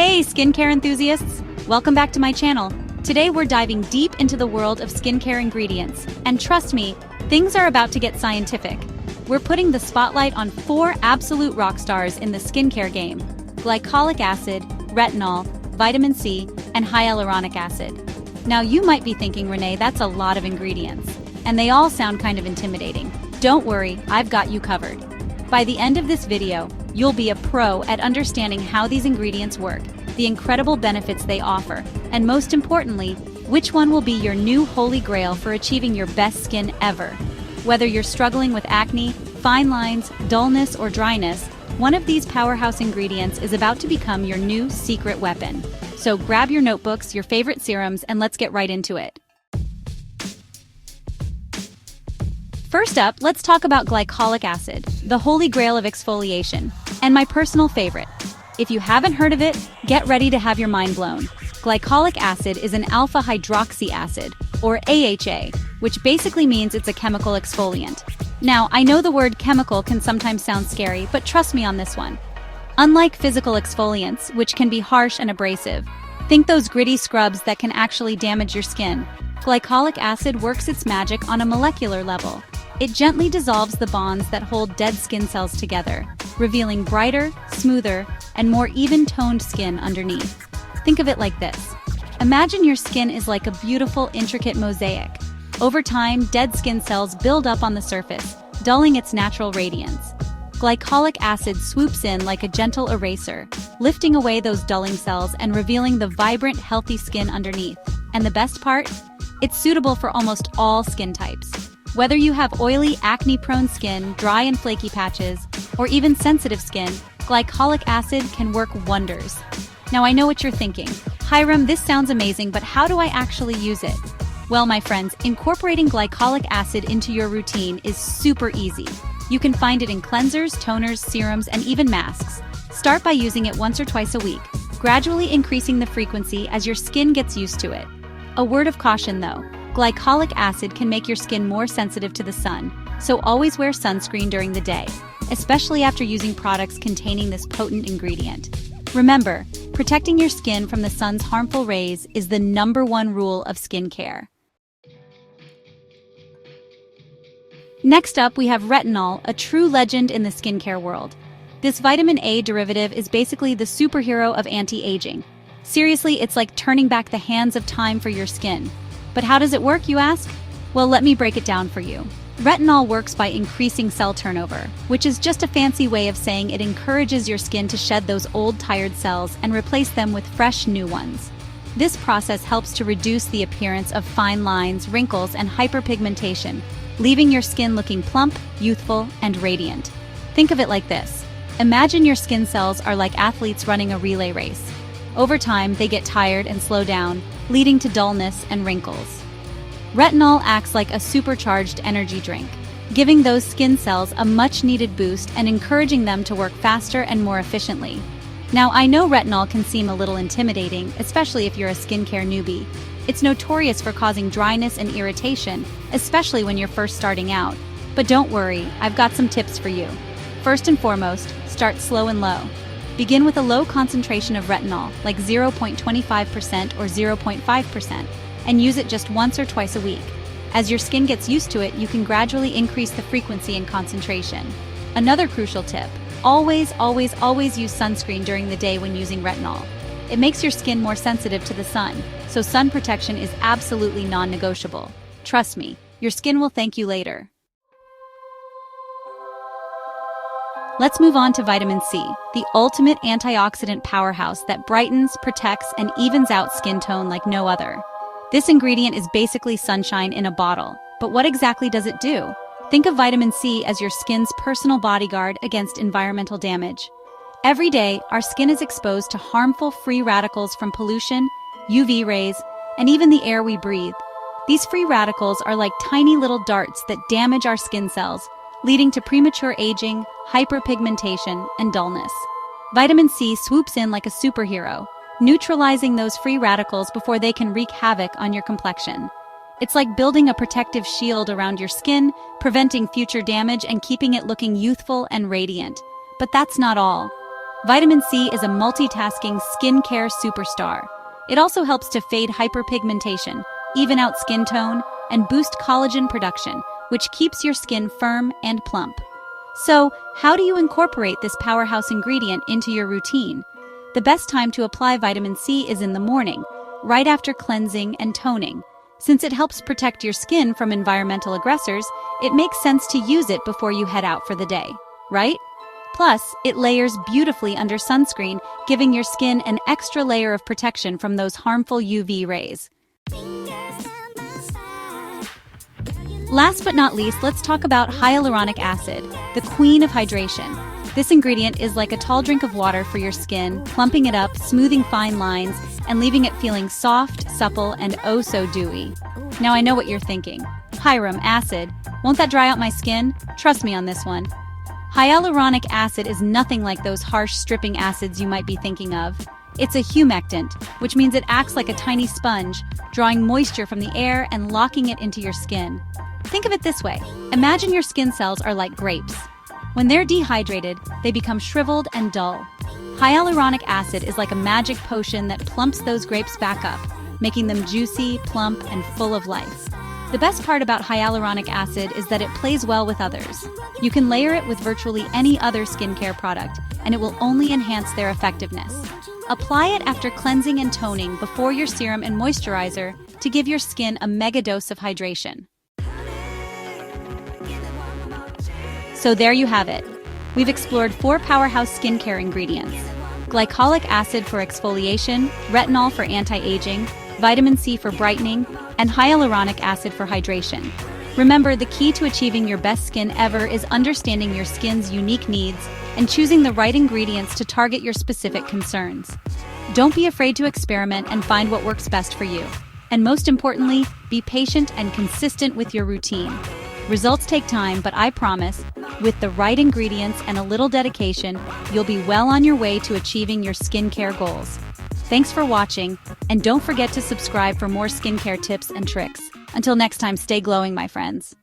Hey skincare enthusiasts! Welcome back to my channel. Today we're diving deep into the world of skincare ingredients. And trust me, things are about to get scientific. We're putting the spotlight on 4 absolute rock stars in the skincare game: glycolic acid, retinol, vitamin C, and hyaluronic acid. Now you might be thinking, Renee, that's a lot of ingredients. And they all sound kind of intimidating. Don't worry, I've got you covered. By the end of this video, you'll be a pro at understanding how these ingredients work, the incredible benefits they offer, and most importantly, which one will be your new holy grail for achieving your best skin ever. Whether you're struggling with acne, fine lines, dullness, or dryness, one of these powerhouse ingredients is about to become your new secret weapon. So grab your notebooks, your favorite serums, and let's get right into it. First up, let's talk about glycolic acid, the holy grail of exfoliation, and my personal favorite. If you haven't heard of it, get ready to have your mind blown. Glycolic acid is an alpha hydroxy acid, or AHA, which basically means it's a chemical exfoliant. Now, I know the word chemical can sometimes sound scary, but trust me on this one. Unlike physical exfoliants, which can be harsh and abrasive, think those gritty scrubs that can actually damage your skin. Glycolic acid works its magic on a molecular level. It gently dissolves the bonds that hold dead skin cells together, revealing brighter, smoother, and more even-toned skin underneath. Think of it like this. Imagine your skin is like a beautiful, intricate mosaic. Over time, dead skin cells build up on the surface, dulling its natural radiance. Glycolic acid swoops in like a gentle eraser, lifting away those dulling cells and revealing the vibrant, healthy skin underneath. And the best part? It's suitable for almost all skin types. Whether you have oily, acne-prone skin, dry and flaky patches, or even sensitive skin, glycolic acid can work wonders. Now I know what you're thinking. Hiram, this sounds amazing, but how do I actually use it? Well, my friends, incorporating glycolic acid into your routine is super easy. You can find it in cleansers, toners, serums, and even masks. Start by using it once or twice a week, gradually increasing the frequency as your skin gets used to it. A word of caution though. Glycolic acid can make your skin more sensitive to the sun, so always wear sunscreen during the day, especially after using products containing this potent ingredient. Remember, protecting your skin from the sun's harmful rays is the #1 rule of skincare. Next up, we have retinol, a true legend in the skincare world. This vitamin A derivative is basically the superhero of anti-aging. Seriously, it's like turning back the hands of time for your skin. But how does it work, you ask? Well, let me break it down for you. Retinol works by increasing cell turnover, which is just a fancy way of saying it encourages your skin to shed those old, tired cells and replace them with fresh, new ones. This process helps to reduce the appearance of fine lines, wrinkles, and hyperpigmentation, leaving your skin looking plump, youthful, and radiant. Think of it like this. Imagine your skin cells are like athletes running a relay race. Over time, they get tired and slow down, leading to dullness and wrinkles. Retinol acts like a supercharged energy drink, giving those skin cells a much-needed boost and encouraging them to work faster and more efficiently. Now, I know retinol can seem a little intimidating, especially if you're a skincare newbie. It's notorious for causing dryness and irritation, especially when you're first starting out. But don't worry, I've got some tips for you. First and foremost, start slow and low. Begin with a low concentration of retinol, like 0.25% or 0.5%, and use it just once or twice a week. As your skin gets used to it, you can gradually increase the frequency and concentration. Another crucial tip: always use sunscreen during the day when using retinol. It makes your skin more sensitive to the sun, so sun protection is absolutely non-negotiable. Trust me, your skin will thank you later. Let's move on to vitamin C, the ultimate antioxidant powerhouse that brightens, protects, and evens out skin tone like no other. This ingredient is basically sunshine in a bottle. But what exactly does it do? Think of vitamin C as your skin's personal bodyguard against environmental damage. Every day, our skin is exposed to harmful free radicals from pollution, UV rays, and even the air we breathe. These free radicals are like tiny little darts that damage our skin cells, leading to premature aging, hyperpigmentation, and dullness. Vitamin C swoops in like a superhero, neutralizing those free radicals before they can wreak havoc on your complexion. It's like building a protective shield around your skin, preventing future damage and keeping it looking youthful and radiant. But that's not all. Vitamin C is a multitasking skincare superstar. It also helps to fade hyperpigmentation, even out skin tone, and boost collagen production, which keeps your skin firm and plump. So, how do you incorporate this powerhouse ingredient into your routine? The best time to apply vitamin C is in the morning, right after cleansing and toning. Since it helps protect your skin from environmental aggressors, it makes sense to use it before you head out for the day, right? Plus, it layers beautifully under sunscreen, giving your skin an extra layer of protection from those harmful UV rays. Last but not least, let's talk about hyaluronic acid, the queen of hydration. This ingredient is like a tall drink of water for your skin, plumping it up, smoothing fine lines, and leaving it feeling soft, supple, and oh so dewy. Now I know what you're thinking. Hyaluronic acid, won't that dry out my skin? Trust me on this one. Hyaluronic acid is nothing like those harsh stripping acids you might be thinking of. It's a humectant, which means it acts like a tiny sponge, drawing moisture from the air and locking it into your skin. Think of it this way. Imagine your skin cells are like grapes. When they're dehydrated, they become shriveled and dull. Hyaluronic acid is like a magic potion that plumps those grapes back up, making them juicy, plump, and full of life. The best part about hyaluronic acid is that it plays well with others. You can layer it with virtually any other skincare product, and it will only enhance their effectiveness. Apply it after cleansing and toning before your serum and moisturizer to give your skin a mega dose of hydration. So there you have it. We've explored 4 powerhouse skincare ingredients: glycolic acid for exfoliation, retinol for anti-aging, vitamin C for brightening, and hyaluronic acid for hydration. Remember, the key to achieving your best skin ever is understanding your skin's unique needs and choosing the right ingredients to target your specific concerns. Don't be afraid to experiment and find what works best for you. And most importantly, be patient and consistent with your routine. Results take time, but I promise, with the right ingredients and a little dedication, you'll be well on your way to achieving your skincare goals. Thanks for watching, and don't forget to subscribe for more skincare tips and tricks. Until next time, stay glowing, my friends.